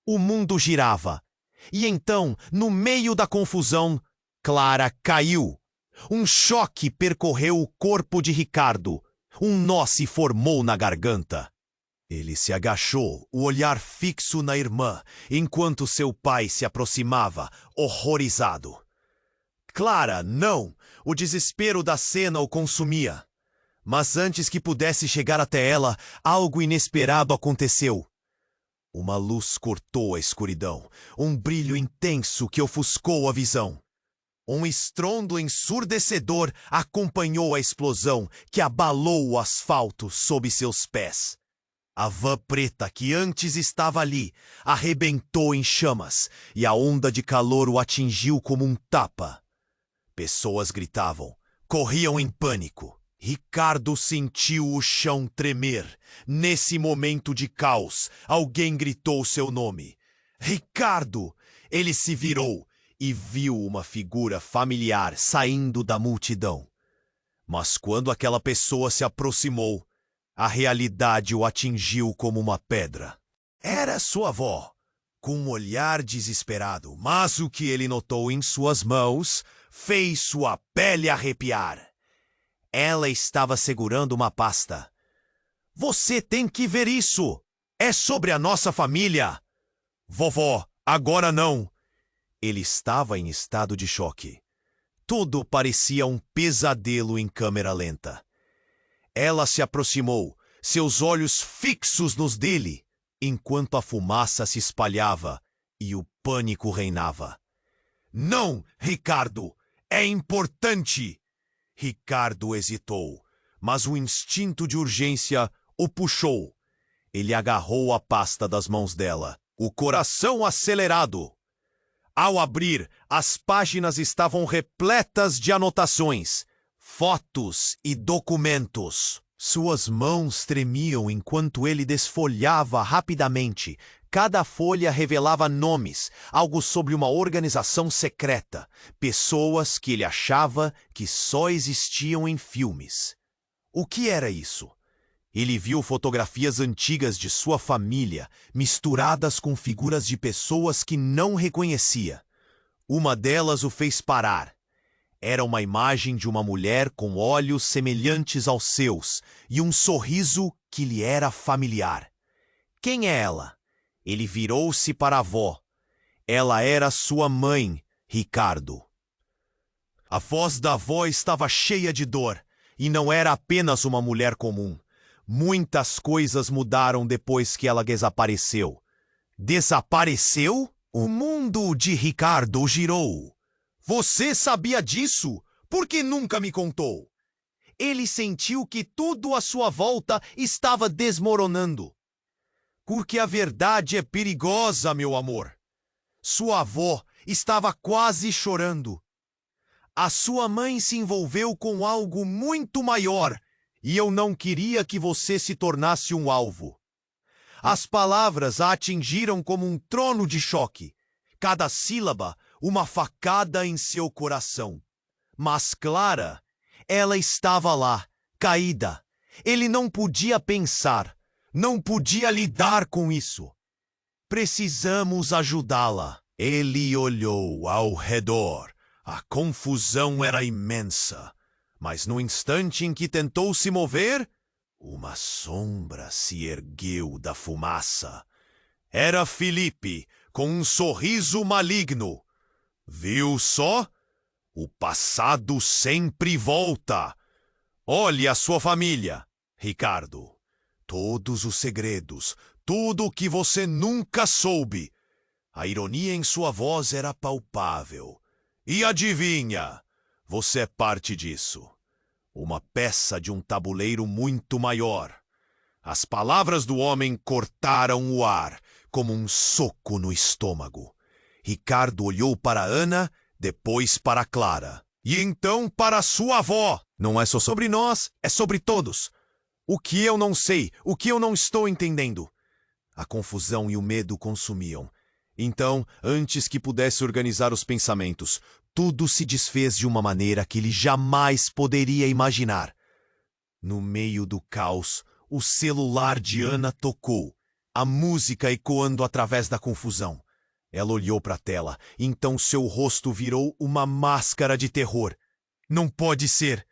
O mundo girava. E então, no meio da confusão, Clara caiu. Um choque percorreu o corpo de Ricardo. Um nó se formou na garganta. Ele se agachou, o olhar fixo na irmã, enquanto seu pai se aproximava, horrorizado. Clara, não! O desespero da cena o consumia. Mas antes que pudesse chegar até ela, algo inesperado aconteceu. Uma luz cortou a escuridão, um brilho intenso que ofuscou a visão. Um estrondo ensurdecedor acompanhou a explosão que abalou o asfalto sob seus pés. A van preta que antes estava ali arrebentou em chamas e a onda de calor o atingiu como um tapa. Pessoas gritavam, corriam em pânico. Ricardo sentiu o chão tremer. Nesse momento de caos, alguém gritou seu nome. Ricardo! Ele se virou e viu uma figura familiar saindo da multidão. Mas quando aquela pessoa se aproximou, a realidade o atingiu como uma pedra. Era sua avó, com um olhar desesperado, mas o que ele notou em suas mãos fez sua pele arrepiar. Ela estava segurando uma pasta. Você tem que ver isso! É sobre a nossa família! Vovó, agora não! Ele estava em estado de choque. Tudo parecia um pesadelo em câmera lenta. Ela se aproximou, seus olhos fixos nos dele, enquanto a fumaça se espalhava e o pânico reinava. Não, Ricardo! É importante! Ricardo hesitou, mas o instinto de urgência o puxou. Ele agarrou a pasta das mãos dela, o coração acelerado. Ao abrir, as páginas estavam repletas de anotações, fotos e documentos. Suas mãos tremiam enquanto ele desfolhava rapidamente. Cada folha revelava nomes, algo sobre uma organização secreta, pessoas que ele achava que só existiam em filmes. O que era isso? Ele viu fotografias antigas de sua família, misturadas com figuras de pessoas que não reconhecia. Uma delas o fez parar. Era uma imagem de uma mulher com olhos semelhantes aos seus e um sorriso que lhe era familiar. Quem é ela? Ele virou-se para a avó. Ela era sua mãe, Ricardo. A voz da avó estava cheia de dor, e não era apenas uma mulher comum. Muitas coisas mudaram depois que ela desapareceu. Desapareceu? O mundo de Ricardo girou. Você sabia disso? Por que nunca me contou? Ele sentiu que tudo à sua volta estava desmoronando. Porque a verdade é perigosa, meu amor. Sua avó estava quase chorando. A sua mãe se envolveu com algo muito maior, e eu não queria que você se tornasse um alvo. As palavras a atingiram como um trono de choque. Cada sílaba, uma facada em seu coração. Mas Clara, ela estava lá, caída. Ele não podia pensar, não podia lidar com isso. Precisamos ajudá-la. Ele olhou ao redor. A confusão era imensa. Mas no instante em que tentou se mover, uma sombra se ergueu da fumaça. Era Felipe, com um sorriso maligno. Viu só? O passado sempre volta. Olhe a sua família, Ricardo. Todos os segredos, tudo o que você nunca soube. A ironia em sua voz era palpável. E adivinha? Você é parte disso. Uma peça de um tabuleiro muito maior. As palavras do homem cortaram o ar, como um soco no estômago. Ricardo olhou para Ana, depois para Clara. E então para sua avó. Não é só sobre nós, é sobre todos. O que eu não sei, o que eu não estou entendendo. A confusão e o medo consumiam. Então, antes que pudesse organizar os pensamentos, tudo se desfez de uma maneira que ele jamais poderia imaginar. No meio do caos, o celular de Ana tocou, a música ecoando através da confusão. Ela olhou para a tela, então seu rosto virou uma máscara de terror. Não pode ser!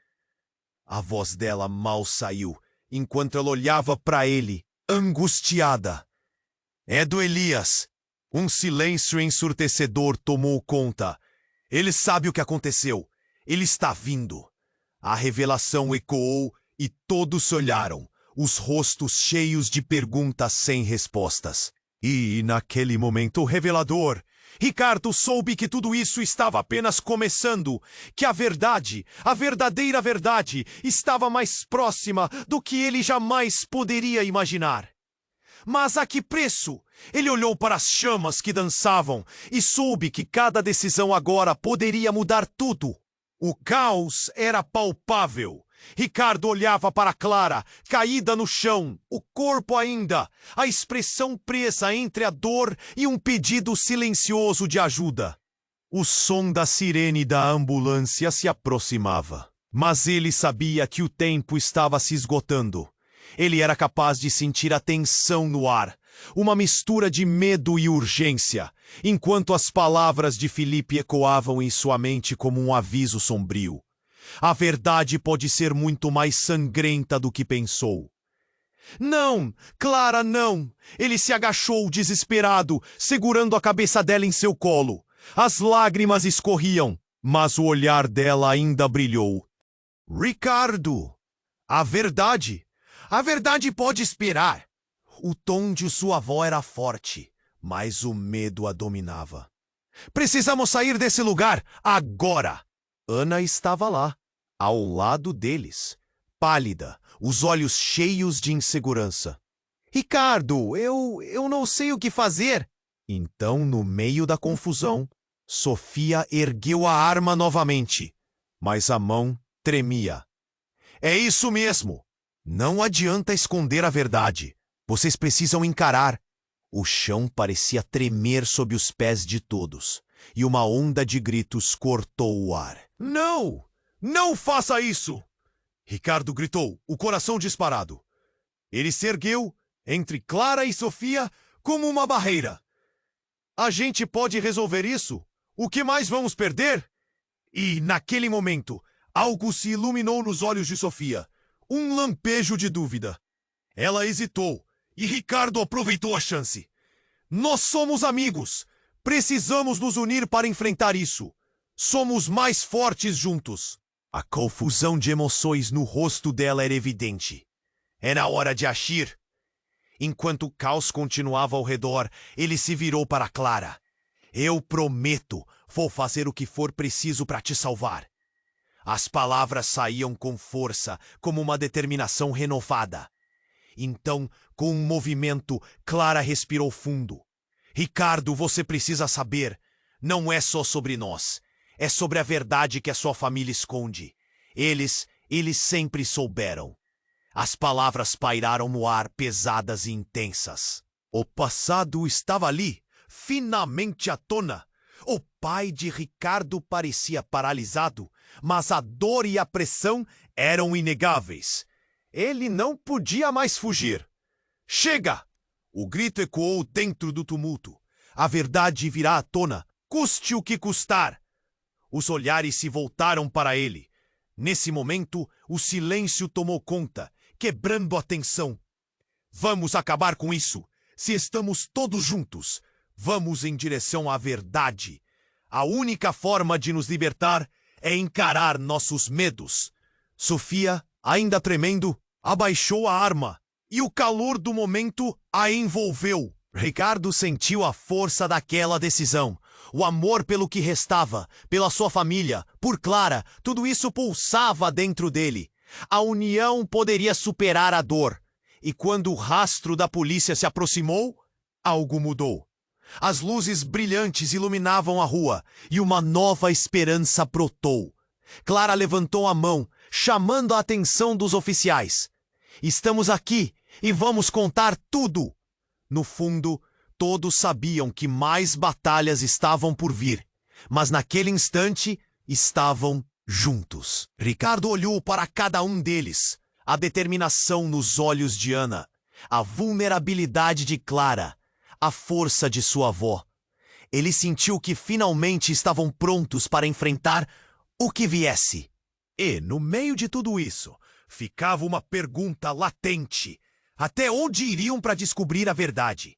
A voz dela mal saiu, enquanto ela olhava para ele, angustiada. É do Elias. Um silêncio ensurdecedor tomou conta. Ele sabe o que aconteceu. Ele está vindo. A revelação ecoou e todos se olharam, os rostos cheios de perguntas sem respostas. E, naquele momento revelador, Ricardo soube que tudo isso estava apenas começando, que a verdade, a verdadeira verdade, estava mais próxima do que ele jamais poderia imaginar. Mas a que preço? Ele olhou para as chamas que dançavam e soube que cada decisão agora poderia mudar tudo. O caos era palpável. Ricardo olhava para Clara, caída no chão, o corpo ainda, a expressão presa entre a dor e um pedido silencioso de ajuda. O som da sirene da ambulância se aproximava, mas ele sabia que o tempo estava se esgotando. Ele era capaz de sentir a tensão no ar, uma mistura de medo e urgência, enquanto as palavras de Felipe ecoavam em sua mente como um aviso sombrio. A verdade pode ser muito mais sangrenta do que pensou. Não, Clara, não! Ele se agachou desesperado, segurando a cabeça dela em seu colo. As lágrimas escorriam, mas o olhar dela ainda brilhou. Ricardo! A verdade pode esperar. O tom de sua avó era forte, mas o medo a dominava. Precisamos sair desse lugar, agora! Ana estava lá, ao lado deles, pálida, os olhos cheios de insegurança. Ricardo, eu não sei o que fazer. Então, no meio da confusão, Sofia ergueu a arma novamente, mas a mão tremia. É isso mesmo! Não adianta esconder a verdade. Vocês precisam encarar. O chão parecia tremer sob os pés de todos, e uma onda de gritos cortou o ar. Não! Não faça isso! Ricardo gritou, o coração disparado. Ele se ergueu, entre Clara e Sofia, como uma barreira. A gente pode resolver isso? O que mais vamos perder? E, naquele momento, algo se iluminou nos olhos de Sofia. Um lampejo de dúvida. Ela hesitou, e Ricardo aproveitou a chance. Nós somos amigos. Precisamos nos unir para enfrentar isso. Somos mais fortes juntos. A confusão de emoções no rosto dela era evidente. Era hora de agir. Enquanto o caos continuava ao redor, ele se virou para Clara. Eu prometo, vou fazer o que for preciso para te salvar. As palavras saíam com força, como uma determinação renovada. Então, com um movimento, Clara respirou fundo. Ricardo, você precisa saber. Não é só sobre nós. É sobre a verdade que a sua família esconde. Eles sempre souberam. As palavras pairaram no ar, pesadas e intensas. O passado estava ali, finamente à tona. O pai de Ricardo parecia paralisado, mas a dor e a pressão eram inegáveis. Ele não podia mais fugir. Chega! O grito ecoou dentro do tumulto. A verdade virá à tona, custe o que custar. Os olhares se voltaram para ele. Nesse momento, o silêncio tomou conta, quebrando a tensão. Vamos acabar com isso. Se estamos todos juntos, vamos em direção à verdade. A única forma de nos libertar é encarar nossos medos. Sofia, ainda tremendo, abaixou a arma e o calor do momento a envolveu. Ricardo sentiu a força daquela decisão. O amor pelo que restava, pela sua família, por Clara, tudo isso pulsava dentro dele. A união poderia superar a dor. E quando o rastro da polícia se aproximou, algo mudou. As luzes brilhantes iluminavam a rua e uma nova esperança brotou. Clara levantou a mão, chamando a atenção dos oficiais. Estamos aqui e vamos contar tudo. No fundo, todos sabiam que mais batalhas estavam por vir, mas naquele instante estavam juntos. Ricardo olhou para cada um deles, a determinação nos olhos de Ana, a vulnerabilidade de Clara, a força de sua avó. Ele sentiu que finalmente estavam prontos para enfrentar o que viesse. E, no meio de tudo isso, ficava uma pergunta latente. Até onde iriam para descobrir a verdade?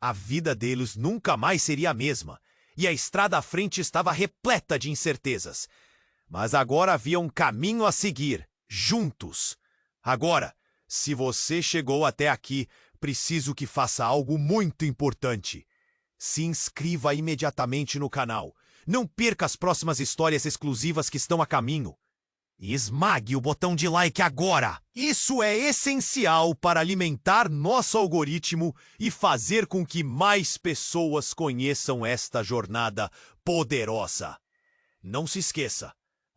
A vida deles nunca mais seria a mesma, e a estrada à frente estava repleta de incertezas. Mas agora havia um caminho a seguir, juntos. Agora, se você chegou até aqui, preciso que faça algo muito importante. Se inscreva imediatamente no canal. Não perca as próximas histórias exclusivas que estão a caminho. E esmague o botão de like agora! Isso é essencial para alimentar nosso algoritmo e fazer com que mais pessoas conheçam esta jornada poderosa. Não se esqueça,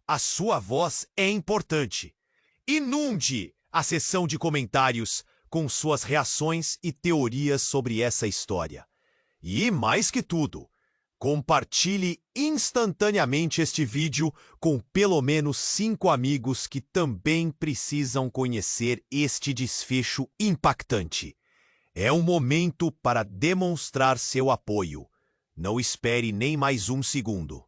a sua voz é importante. Inunde a seção de comentários com suas reações e teorias sobre essa história. E, mais que tudo, Compartilhe instantaneamente este vídeo com pelo menos 5 amigos que também precisam conhecer este desfecho impactante. É um momento para demonstrar seu apoio. Não espere nem mais um segundo.